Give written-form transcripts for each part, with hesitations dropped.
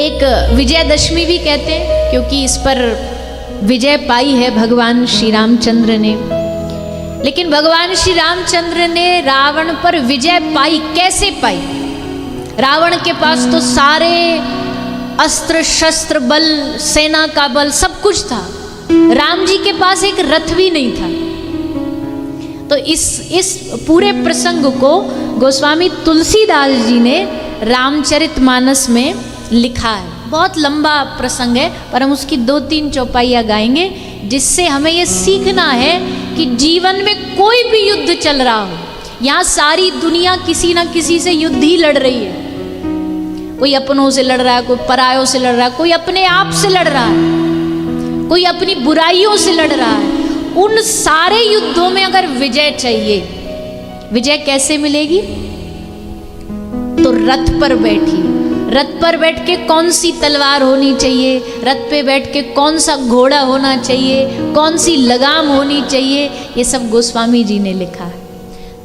एक विजयदशमी भी कहते हैं, क्योंकि इस पर विजय पाई है भगवान श्री रामचंद्र ने। लेकिन भगवान श्री रामचंद्र ने रावण पर विजय पाई, कैसे पाई? रावण के पास तो सारे अस्त्र शस्त्र बल, सेना का बल सब कुछ था। राम जी के पास एक रथ भी नहीं था। तो इस पूरे प्रसंग को गोस्वामी तुलसीदास जी ने रामचरितमानस में लिखा है। बहुत लंबा प्रसंग है, पर हम उसकी 2-3 चौपाइयाँ गाएंगे, जिससे हमें ये सीखना है कि जीवन में कोई भी युद्ध चल रहा हो, यहाँ सारी दुनिया किसी न किसी से युद्ध ही लड़ रही है। कोई अपनों से लड़ रहा है, कोई परायों से लड़ रहा है, कोई अपने आप से लड़ रहा है, कोई अपनी बुराइयों से लड़ रहा है। उन सारे युद्धों में अगर विजय चाहिए, विजय कैसे मिलेगी? तो रथ पर बैठी, रथ पर बैठ के कौन सी तलवार होनी चाहिए, रथ पे बैठ के कौन सा घोड़ा होना चाहिए, कौन सी लगाम होनी चाहिए, ये सब गोस्वामी जी ने लिखा है।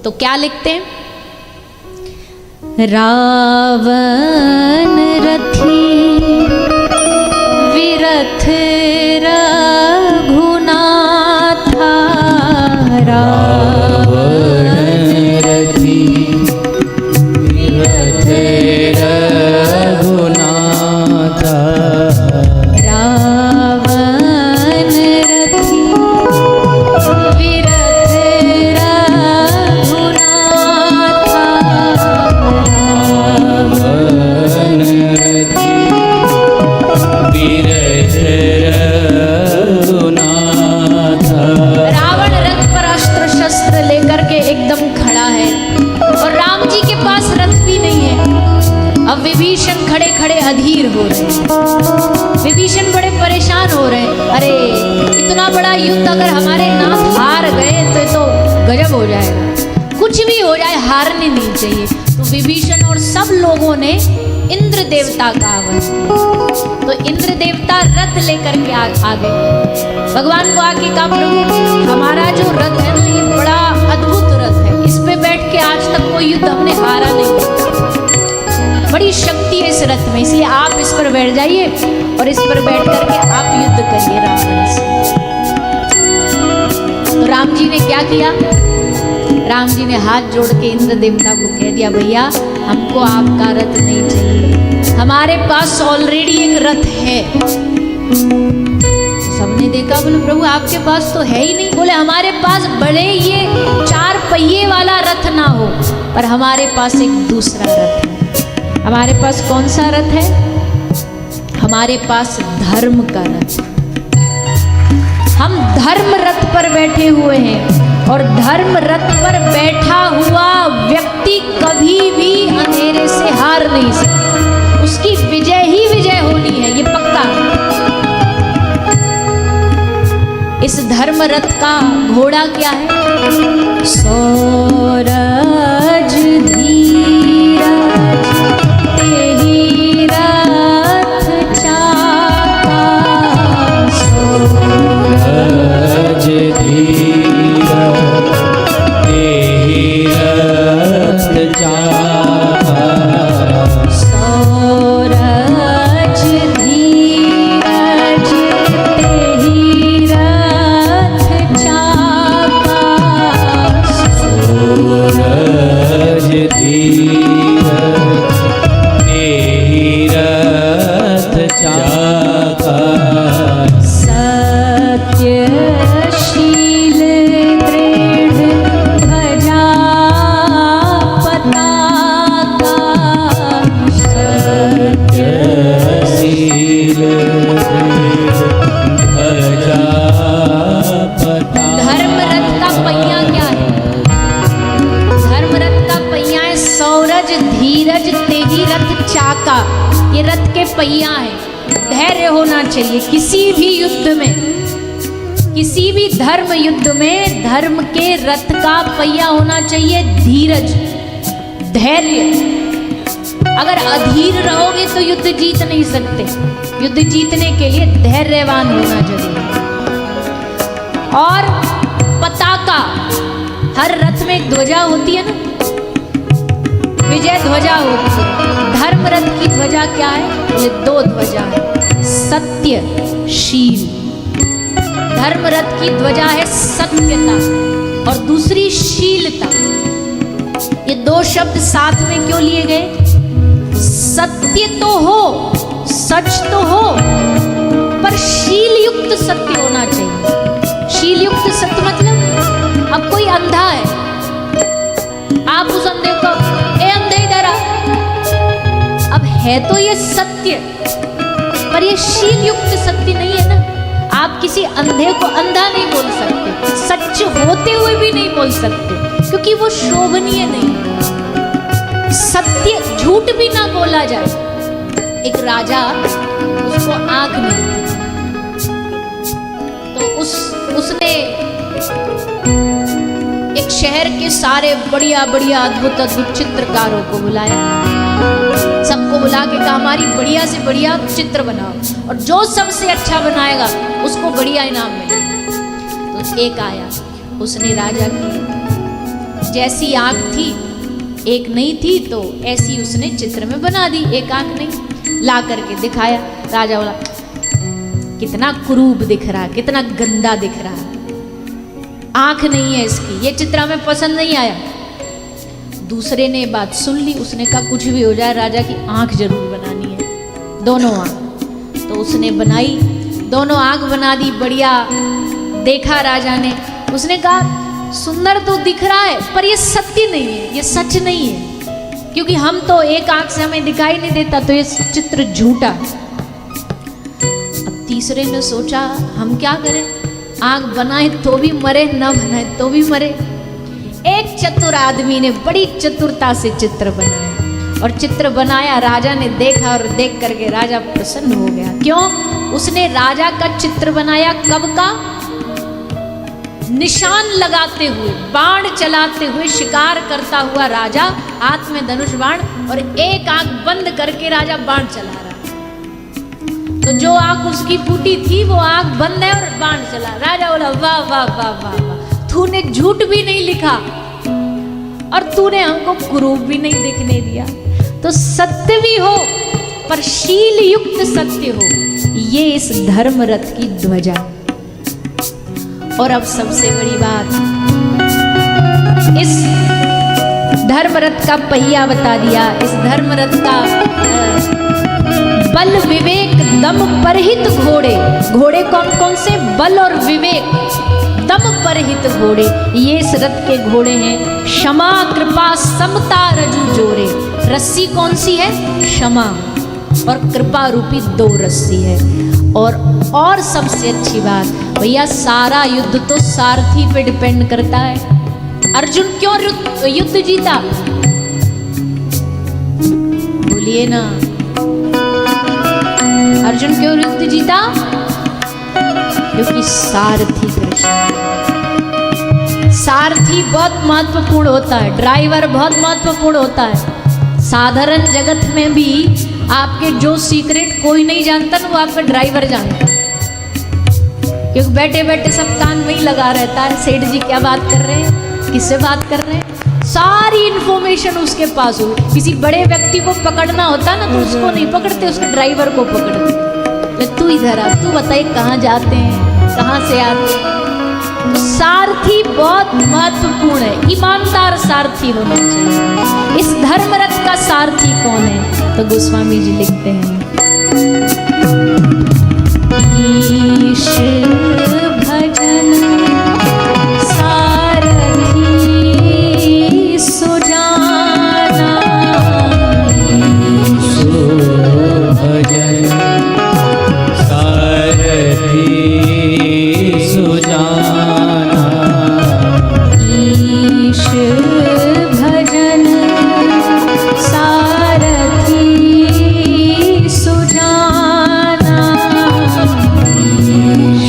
तो क्या लिखते हैं? रावण रथी विरथ रघुनाथा, रावण रथी विरथ रघुनाथा, रावण रथी विरथ रघुनाथा, रावण रथी विरथ रघुनाथा। रावण रथ पर अस्त्र शस्त्र लेकर के एकदम खड़ा है, और राम जी के पास रथ भी नहीं है। अब विभीषण खड़े खड़े अधीर हो रहे हैं, विभीषण बड़े परेशान हो रहे हैं। अरे इतना बड़ा युद्ध अगर हमारे नाथ हार गए तो गजब हो जाएगा, कुछ भी हो जाए हारने नहीं चाहिए। तो विभीषण और सब लोगों ने इंद्र देवता का आह्वान किया। तो इंद्र देवता रथ लेकर के आ गए, भगवान को आके कहा, प्रभु हमारा जो रथ है ना, ये बड़ा अद्भुत रथ है, इस पे बैठ के आज तक कोई युद्ध हमने हारा नहीं, बड़ी शक्ति है इस रथ में, इसलिए आप इस पर बैठ जाइए और इस पर बैठ करके आप युद्ध करिए रावण से। तो राम जी ने क्या किया? राम जी ने हाथ जोड़ के इंद्र देवता को कह दिया, भैया हमको आपका रथ नहीं चाहिए, हमारे पास ऑलरेडी एक रथ है। सबने देखा, बोले प्रभु आपके पास तो है ही नहीं। बोले हमारे पास भले ये 4 पहिए वाला रथ ना हो, पर हमारे पास एक दूसरा रथ है। हमारे पास कौन सा रथ है? हमारे पास धर्म का रथ। हम धर्म रथ पर बैठे हुए हैं, और धर्म रथ पर बैठा हुआ व्यक्ति कभी भी अंधेरे से हार नहीं सकता, उसकी विजय ही विजय होनी है, ये पक्का। इस धर्म रथ का घोड़ा क्या है? सौरज धीरज तेहि रथ चाका, सौरज धीरज तेहि रथ चाका, सौरज धीरज तेहि रथ चाका, सौरज धीरज तेहि रथ चाका, सत्यशील दृढ़ ध्वजा पताका, सत्यशील ध्वजा पताका। धर्म रथ का पहिया क्या है? धर्म रथ का पहिया है सौरज धीरज तेहि रथ चाका, ये रथ के पहिया है। धैर्य होना चाहिए किसी भी युद्ध में, किसी भी धर्म युद्ध में धर्म के रथ का पहिया होना चाहिए धीरज, धैर्य। अगर अधीर रहोगे तो युद्ध जीत नहीं सकते। युद्ध जीतने के लिए धैर्यवान होना जरूरी है। और पताका, हर रथ में एक ध्वजा होती है ना, विजय ध्वजा होती है। धर्म रथ की ध्वजा क्या है? बोले 2 ध्वजा है, सत्य शील। धर्म रथ की ध्वजा है सत्यता और दूसरी शीलता। ये 2 शब्द साथ में क्यों लिए गए? सत्य तो हो, सच तो हो, पर शील युक्त सत्य होना चाहिए। शील युक्त सत्य मतलब, अब कोई अंधा है, आप उस अंधे को, ए अंधे इधर आ, अब है तो ये सत्य, पर ये शील युक्त सत्य नहीं है ना। आप किसी अंधे को अंधा नहीं बोल सकते, सच होते हुए भी नहीं बोल सकते, क्योंकि वो शोभनीय नहीं है। सत्य झूठ भी ना बोला जाए। एक राजा, उसको आंख नहीं थी, तो उसने एक शहर के सारे बढ़िया बढ़िया अद्भुत अद्भुत चित्रकारों को बुलाया। सबको बुला के कहा हमारी बढ़िया से बढ़िया चित्र बनाओ, और जो सबसे अच्छा बनाएगा उसको बढ़िया इनाम मिलेगा। तो एक आया, उसने राजा की जैसी आंख थी, एक नहीं थी, तो ऐसी उसने चित्र में बना दी। एक आंख नहीं, ला करके दिखाया। राजा बोला कितना कुरूप दिख रहा है, कितना गंदा दिख रहा है, आंख नहीं है इसकी, ये चित्र हमें पसंद नहीं आया। दूसरे ने बात सुन ली, उसने कहा कुछ भी हो जाए राजा की आंख जरूर बनानी है, दोनों आंख। तो उसने बनाई, दोनों आंख बना दी, बढ़िया देखा राजा ने। उसने कहा सुंदर तो दिख रहा है, पर ये सत्य नहीं है, ये सच नहीं है, क्योंकि हम तो एक आंख से हमें दिखाई नहीं देता, तो ये चित्र झूठा है। अब तीसरे ने सोचा हम क्या करें, आंख बनाए तो भी मरे, न बनाए तो भी मरे। एक चतुर आदमी ने बड़ी चतुरता से चित्र बनाया, और चित्र बनाया, राजा ने देखा, और देख करके राजा प्रसन्न हो गया। क्यों? उसने राजा का चित्र बनाया कब का? निशान लगाते हुए, बाण चलाते हुए, शिकार करता हुआ राजा, हाथ में धनुष बाण, और एक आंख बंद करके राजा बाण चला रहा। तो जो आंख उसकी फूटी थी वो आंख बंद है और बाण चला। राजा बोला वाह वाह वाह वाह वाह, तूने झूठ भी नहीं लिखा और तूने हमको कुरूप भी नहीं दिखने दिया। तो सत्य भी हो, पर शील युक्त सत्य हो, ये इस धर्म रथ की ध्वजा। और अब सबसे बड़ी बात, इस धर्म रथ का पहिया बता दिया, इस धर्म रथ का बल विवेक दम परहित घोड़े। घोड़े कौन कौन से? बल और विवेक, दम परहित घोड़े, ये इस रथ के घोड़े हैं। क्षमा कृपा समता रजू जोरे। रस्सी कौन सी है? क्षमा, और कृपा रूपी 2 रस्सी है। और सबसे अच्छी बात भैया, सारा युद्ध तो सारथी पे डिपेंड करता है। अर्जुन क्यों युद्ध जीता? बोलिए ना, अर्जुन क्यों युद्ध जीता? क्योंकि सारथी कृष्ण। सारथी बहुत महत्वपूर्ण होता है, ड्राइवर बहुत महत्वपूर्ण होता है। साधारण जगत में भी आपके जो सीक्रेट कोई नहीं जानता ना, वो आपका ड्राइवर जानता है, क्योंकि बैठे बैठे सब कान में ही लगा रहता है। सेठ जी क्या बात कर रहे हैं, किससे बात कर रहे हैं, सारी इंफॉर्मेशन उसके पास हो। किसी बड़े व्यक्ति को पकड़ना होता ना, तो उसको नहीं पकड़ते, उसके ड्राइवर को पकड़ते। तू इधर आ, तू बताइए कहाँ जाते हैं, कहाँ से आते हैं। तो सारथी बहुत महत्वपूर्ण है, ईमानदार सारथी होना चाहिए। इस धर्म रथ का सारथी कौन है? तो गोस्वामी जी लिखते हैं, ईश भजन सारथी सुजाना। ईश भजन सारथी सुजाना। ईश भजन सारथी सुजाना। ईश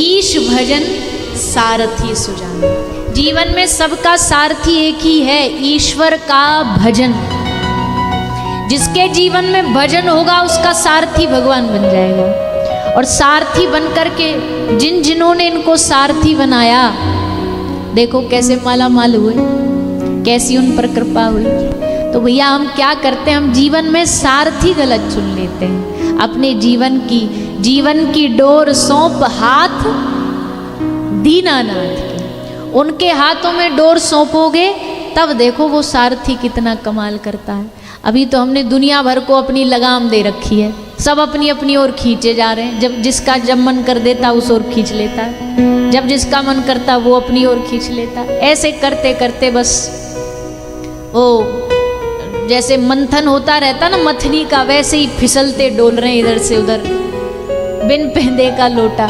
ईश भजन सारथी सुजान। जीवन में सबका सारथी एक ही है, ईश्वर का भजन। जिसके जीवन में भजन होगा उसका सारथी भगवान बन जाएगा। और सारथी बन करके जिन्होंने इनको सारथी बनाया, देखो कैसे माला माल हुए, कैसी उन पर कृपा हुई। तो भैया हम क्या करते हैं, हम जीवन में सारथी गलत चुन लेते हैं। अपने जीवन की डोर सौंप हाथ दीनानाथ के, उनके हाथों में डोर सौंपोगे तब देखो वो सारथी कितना कमाल करता है। अभी तो हमने दुनिया भर को अपनी लगाम दे रखी है, सब अपनी अपनी ओर खींचे जा रहे हैं। जब मन कर देता उस ओर खींच लेता है, जब जिसका मन करता वो अपनी ओर खींच लेता है। ऐसे करते करते बस वो जैसे मंथन होता रहता ना मथनी का, वैसे ही फिसलते डोल रहे हैं इधर से उधर, बिन पहने का लोटा।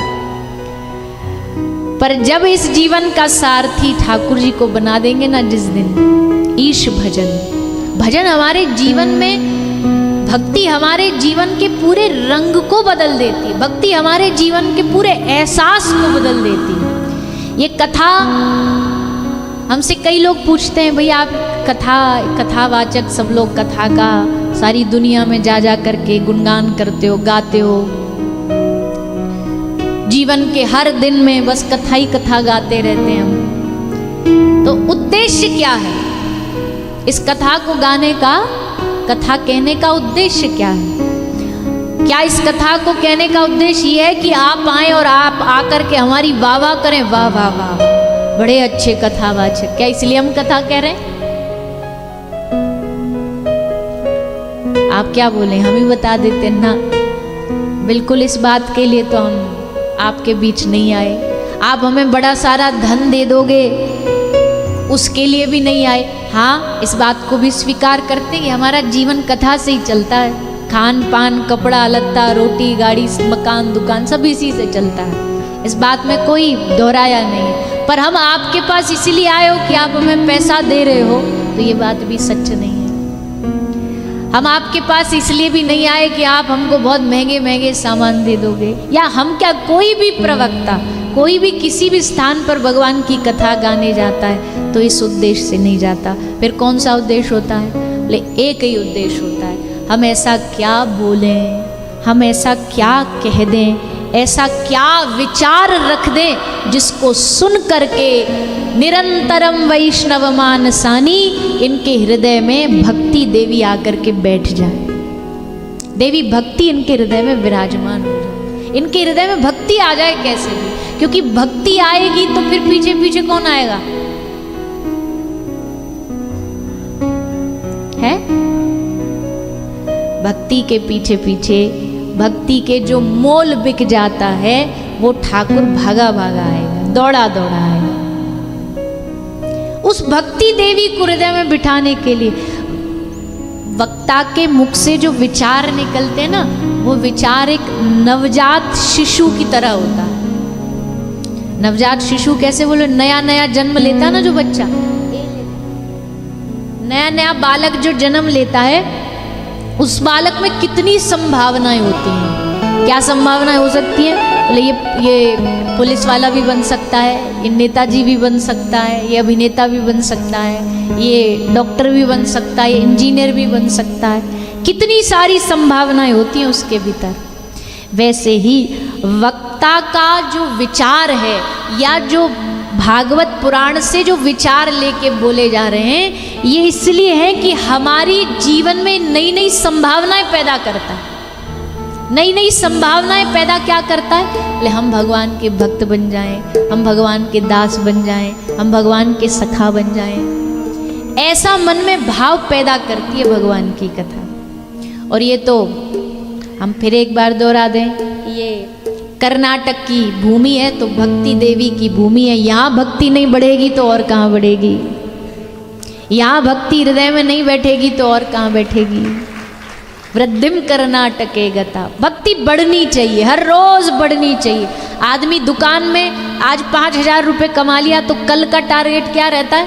पर जब इस जीवन का सारथी ठाकुर जी को बना देंगे ना जिस दिन, ईश भजन हमारे जीवन में, भक्ति हमारे जीवन के पूरे रंग को बदल देती है। भक्ति हमारे जीवन के पूरे एहसास को बदल देती है। ये कथा हमसे कई लोग पूछते हैं, भैया आप कथावाचक सब लोग कथा का सारी दुनिया में जा करके गुणगान करते हो, गाते हो, जीवन के हर दिन में बस कथा ही कथा गाते रहते हैं हम, तो उद्देश्य क्या है इस कथा को गाने का, कथा कहने का उद्देश्य क्या है? क्या इस कथा को कहने का उद्देश्य ये है कि आप आए और आप आकर के हमारी वाह वाह करें, वाह वाह वाह बड़े अच्छे कथावाचक? क्या इसलिए हम कथा कह रहे हैं? आप क्या बोले, हम ही बता देते ना। बिल्कुल इस बात के लिए तो हम आपके बीच नहीं आए। आप हमें बड़ा सारा धन दे दोगे उसके लिए भी नहीं आए। हाँ, इस बात को भी स्वीकार करते हैं कि हमारा जीवन कथा से ही चलता है। खान पान, कपड़ा लत्ता, रोटी गाड़ी, मकान दुकान सब इसी से चलता है, इस बात में कोई दोहराया नहीं। पर हम आपके पास इसीलिए आए हो कि आप हमें पैसा दे रहे हो, तो ये बात भी सच नहीं है। हम आपके पास इसलिए भी नहीं आए कि आप हमको बहुत महंगे महंगे सामान दे दोगे, या हम क्या, कोई भी प्रवक्ता कोई भी किसी भी स्थान पर भगवान की कथा गाने जाता है तो इस उद्देश्य से नहीं जाता। फिर कौन सा उद्देश्य होता है? बोले एक ही उद्देश्य होता है, हम ऐसा क्या बोलें, हम ऐसा क्या कह दें, ऐसा क्या विचार रख दें जिसको सुन करके निरंतरम वैष्णव मानसानी, इनके हृदय में भक्ति देवी आकर के बैठ जाए, देवी भक्ति इनके हृदय में विराजमान हो जाए, इनके हृदय में भक्ति आ जाए। कैसे भी, क्योंकि भक्ति आएगी तो फिर पीछे पीछे कौन आएगा? है भक्ति के पीछे पीछे, भक्ति के जो मोल बिक जाता है वो ठाकुर भागा भागा आएगा, दौड़ा दौड़ा आएगा। उस भक्ति देवी को हृदय में बिठाने के लिए वक्ता के मुख से जो विचार निकलते हैं ना, वो विचार एक नवजात शिशु की तरह होता है। नवजात शिशु कैसे बोले, नया नया जन्म लेता है ना जो बच्चा, नया नया बालक जो जन्म लेता है, उस बालक में कितनी संभावनाएं होती हैं। क्या संभावनाएं हो सकती हैं? बोले ये पुलिस वाला भी बन सकता है, ये नेताजी भी बन सकता है, ये अभिनेता भी बन सकता है, ये डॉक्टर भी बन सकता है, ये इंजीनियर भी बन सकता है। कितनी सारी संभावनाएं होती हैं उसके भीतर। वैसे ही वक्ता का जो विचार है, या जो भागवत पुराण से जो विचार लेके बोले जा रहे हैं, ये इसलिए है कि हमारी जीवन में नई नई संभावनाएं पैदा करता है। नई नई संभावनाएं पैदा क्या करता है? बोले हम भगवान के भक्त बन जाएं, हम भगवान के दास बन जाएं, हम भगवान के सखा बन जाएं। ऐसा मन में भाव पैदा करती है भगवान की कथा। और ये तो हम फिर एक बार दोहरा दें, ये कर्नाटक की भूमि है तो भक्ति देवी की भूमि है। यहाँ भक्ति नहीं बढ़ेगी तो और कहाँ बढ़ेगी? यहाँ भक्ति हृदय में नहीं बैठेगी तो और कहाँ बैठेगी? वृद्धिम कर्नाटके गता, भक्ति बढ़नी चाहिए, हर रोज बढ़नी चाहिए। आदमी दुकान में आज 5,000 रुपये कमा लिया तो कल का टारगेट क्या रहता है?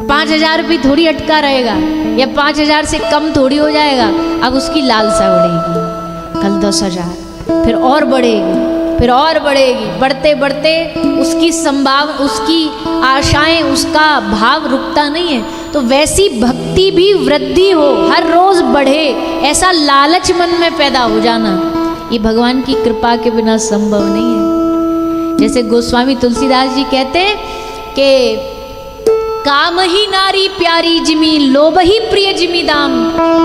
5,000 रुपये थोड़ी अटका रहेगा, या 5,000 से कम थोड़ी हो जाएगा। अब उसकी लालसा बढ़ेगी, कल 10,000, फिर और बढ़ेगी, फिर और बढ़ेगी, बढ़ते बढ़ते उसकी संभावना, उसकी आशाएं, उसका भाव रुकता नहीं है। तो वैसी भक्ति भी वृद्धि हो, हर रोज बढ़े, ऐसा लालच मन में पैदा हो जाना, ये भगवान की कृपा के बिना संभव नहीं है। जैसे गोस्वामी तुलसीदास जी कहते हैं कि काम ही नारी प्यारी जिमी, लोभ ही प्रिय जिमी दाम,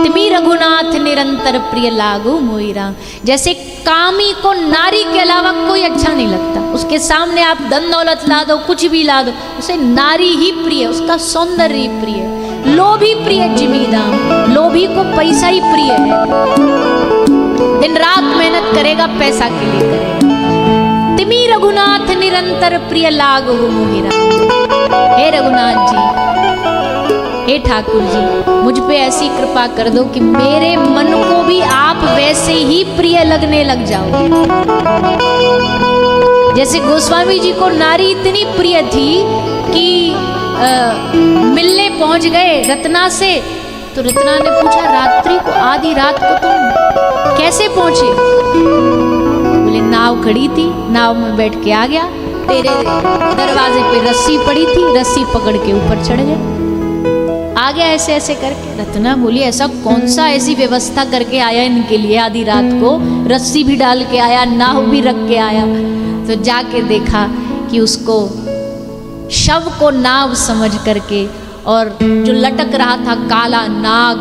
तिमी रघुनाथ निरंतर प्रिय लागू मोई राम। जैसे कामी को नारी के अलावा कोई अच्छा नहीं लगता, उसके सामने आप धन दौलत ला दो, कुछ भी ला दो, उसे नारी ही प्रिय, उसका सौंदर्य ही प्रिय। लोभी प्रिय जिमी दाम, लोभी को पैसा ही प्रिय है, दिन रात मेहनत करेगा, पैसा के लिए करेगा। तिमी रघुनाथ निरंतर प्रिय लागू मोहि राम। हे रघुनाथ जी, हे ठाकुर जी, मुझ पे ऐसी कृपा कर दो कि मेरे मन को भी आप वैसे ही प्रिय लगने लग जाओ। जैसे गोस्वामी जी को नारी इतनी प्रिय थी कि मिलने पहुंच गए रत्ना से, तो रत्ना ने पूछा रात्रि को, आधी रात को तुम कैसे पहुंचे? बोले नाव खड़ी थी, नाव में बैठ के आ गया, तेरे दरवाजे पे रस्सी पड़ी थी, रस्सी पकड़ के ऊपर चढ़ गए, आ गया ऐसे ऐसे करके। रत्ना बोली ऐसा कौन सा ऐसी व्यवस्था करके आया इनके लिए, आधी रात को रस्सी भी डाल के आया, नाव भी रख के आया। तो जाके देखा कि उसको शव को नाव समझ करके, और जो लटक रहा था काला नाग,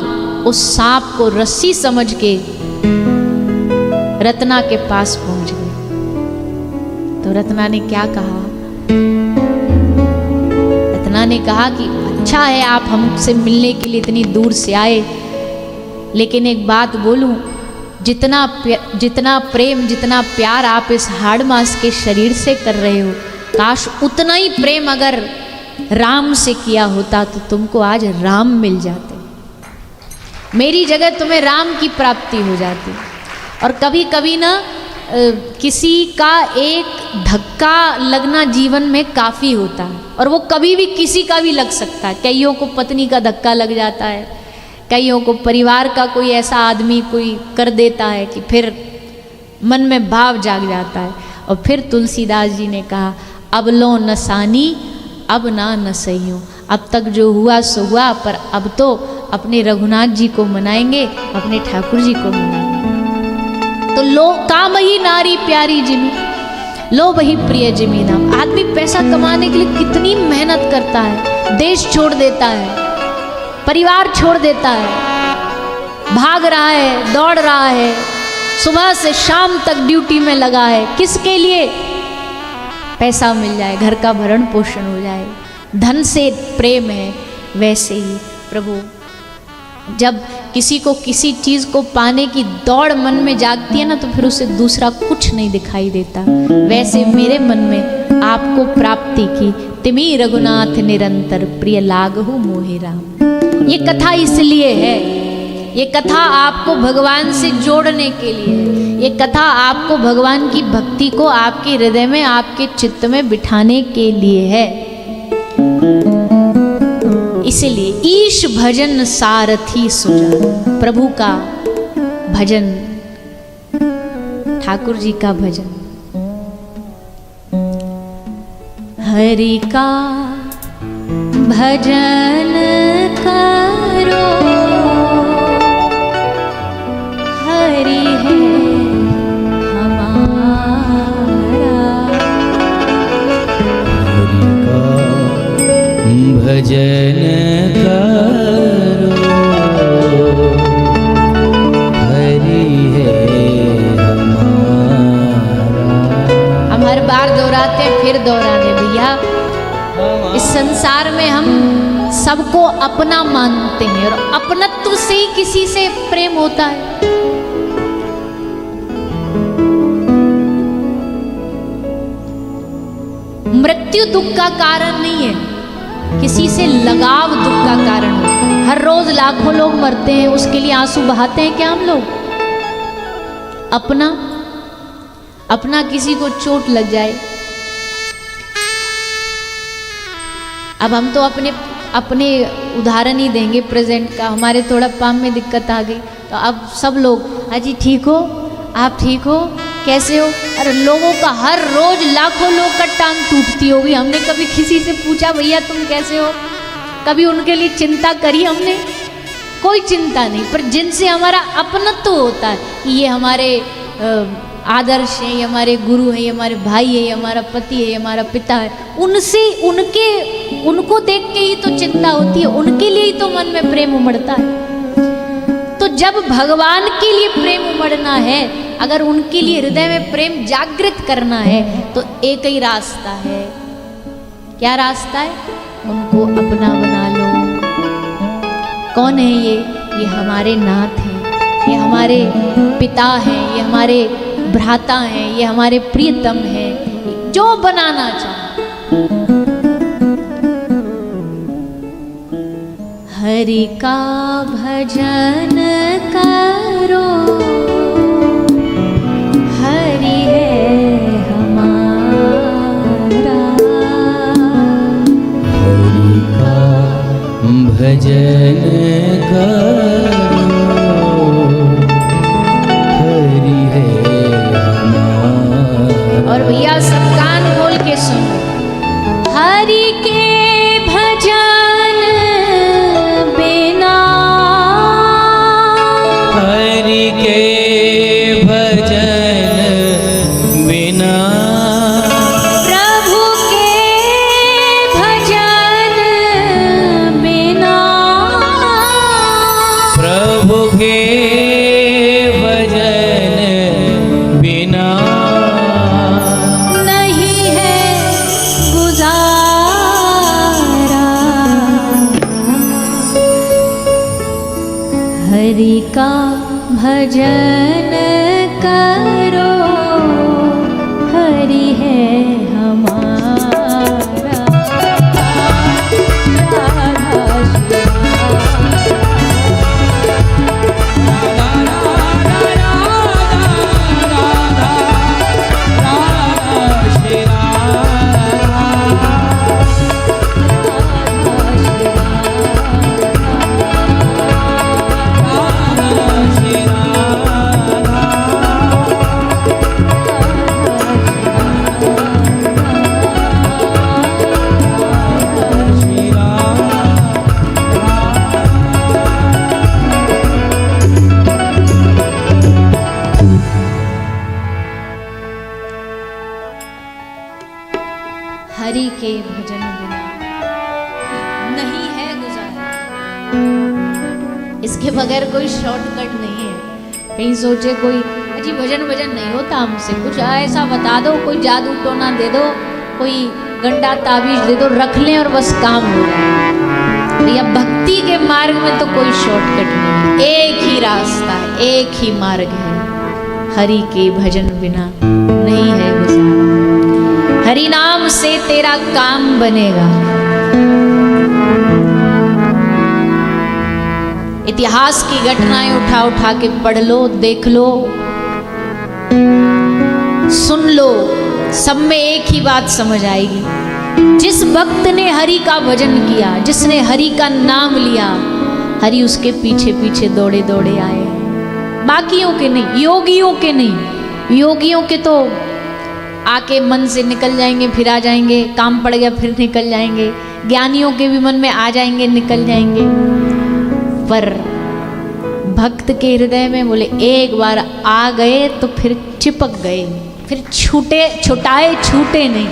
उस सांप को रस्सी समझ के रत्ना के पास पहुंच गए। तो रत्ना ने क्या कहा? रत्ना ने कहा कि अच्छा है आप हमसे मिलने के लिए इतनी दूर से आए, लेकिन एक बात बोलूं, जितना प्रेम, जितना प्यार आप इस हाड़ मास के शरीर से कर रहे हो, काश उतना ही प्रेम अगर राम से किया होता तो तुमको आज राम मिल जाते, मेरी जगह तुम्हें राम की प्राप्ति हो जाती। और कभी कभी ना किसी का एक धक्का लगना जीवन में काफ़ी होता है, और वो कभी भी किसी का भी लग सकता है। कईयों को पत्नी का धक्का लग जाता है, कईयों को परिवार का कोई ऐसा आदमी कोई कर देता है कि फिर मन में भाव जाग जाता है। और फिर तुलसीदास जी ने कहा अब लो नसानी अब ना न सही हूँ, अब तक जो हुआ सो हुआ, पर अब तो अपने रघुनाथ जी को मनाएंगे, अपने ठाकुर जी को मनाएंगे। तो लो काम ही नारी प्यारी जिमी, लो वही प्रिय जिमी नाम। आदमी पैसा कमाने के लिए कितनी मेहनत करता है, देश छोड़ देता है, परिवार छोड़ देता है, भाग रहा है, दौड़ रहा है, सुबह से शाम तक ड्यूटी में लगा है, किसके लिए? पैसा मिल जाए, घर का भरण पोषण हो जाए, धन से प्रेम है। वैसे ही प्रभु जब किसी को किसी चीज़ को पाने की दौड़ मन में जागती है ना, तो फिर उसे दूसरा कुछ नहीं दिखाई देता। वैसे मेरे मन में आपको प्राप्ति की, तिमी रघुनाथ निरंतर प्रिय लागहु मोहि राम। ये कथा इसलिए है, ये कथा आपको भगवान से जोड़ने के लिए है, ये कथा आपको भगवान की भक्ति को आपके हृदय में, आपके चित्त में बिठाने के लिए है। इसलिए ईश भजन सारथी सुजान, प्रभु का भजन, ठाकुर जी का भजन, हरि का भजन करो, हरि है हमारा। हरि का भजन करो, हरि है हमारा। हम हर बार दोहराते हैं, फिर दोहराने भैया, इस संसार में हम सबको अपना मानते हैं, और अपनत्व से ही किसी से प्रेम होता है। मृत्यु दुख का कारण नहीं है, किसी से लगाव दुख का कारण है। हर रोज लाखों लोग मरते हैं, उसके लिए आंसू बहाते हैं क्या हम लोग? अपना किसी को चोट लग जाए, अब हम तो अपने उदाहरण ही देंगे प्रेजेंट का। हमारे थोड़ा पाम में दिक्कत आ गई तो अब सब लोग, अजी ठीक हो, आप ठीक हो, कैसे हो? अरे लोगों का हर रोज लाखों लोग का टांग टूटती होगी, हमने कभी किसी से पूछा भैया तुम कैसे हो? कभी उनके लिए चिंता करी हमने? कोई चिंता नहीं। पर जिनसे हमारा अपनत्व होता है, ये हमारे आदर्श हैं, ये हमारे गुरु हैं, ये हमारे भाई है, ये हमारा पति है, ये हमारा पिता है, उनसे उनको देख के ही तो चिंता होती है, उनके लिए ही तो मन में प्रेम उमड़ता है। तो जब भगवान के लिए प्रेम उमड़ना है, अगर उनके लिए हृदय में प्रेम जागृत करना है, तो एक ही रास्ता है। क्या रास्ता है? उनको अपना बना लो। कौन है ये? ये हमारे नाथ हैं, ये हमारे पिता हैं, ये हमारे भ्राता हैं, ये हमारे प्रियतम हैं, जो बनाना चाहे। हरि का भजन करो, हरि है हमारा। हरि का भजन करो, हरि है हमारा। और भैया सब कान खोल के सुनो, हरि के भजन बिना, हरि के भजन बिना, प्रभु के भजन बिना, प्रभु के भजन बिना नहीं है गुजारा। हरि का भजन करो, हरि है हमारा। राधा हरि के भजन बिना नहीं है गुजारा। इसके बगैर कोई शॉर्टकट नहीं है। कहीं सोचे कोई अजी भजन नहीं होता हमसे, कुछ ऐसा बता दो, कोई जादू टोना दे दो, कोई गंडा ताबीज दे दो, रख लें और बस काम हो जाए। भैया भक्ति के मार्ग में तो कोई शॉर्टकट नहीं है, एक ही रास्ता है, एक ही मार्ग है। हरि के भजन बिना नहीं है गुजारा। हरि नाम से तेरा काम बनेगा। इतिहास की घटनाएं उठा के पढ़ लो, देख लो, सुन लो, सब में एक ही बात समझ आएगी। जिस भक्त ने हरि का भजन किया, जिसने हरि का नाम लिया, हरि उसके पीछे पीछे दौड़े दौड़े आए। बाकियों के नहीं, योगियों के नहीं। योगियों के तो आके मन से निकल जाएंगे, फिर आ जाएंगे, काम पड़ गया फिर निकल जाएंगे। ज्ञानियों के भी मन में आ जाएंगे, निकल जाएंगे। पर भक्त के हृदय में बोले एक बार आ गए तो फिर चिपक गए, फिर छूटे छुटाए छूटे नहीं।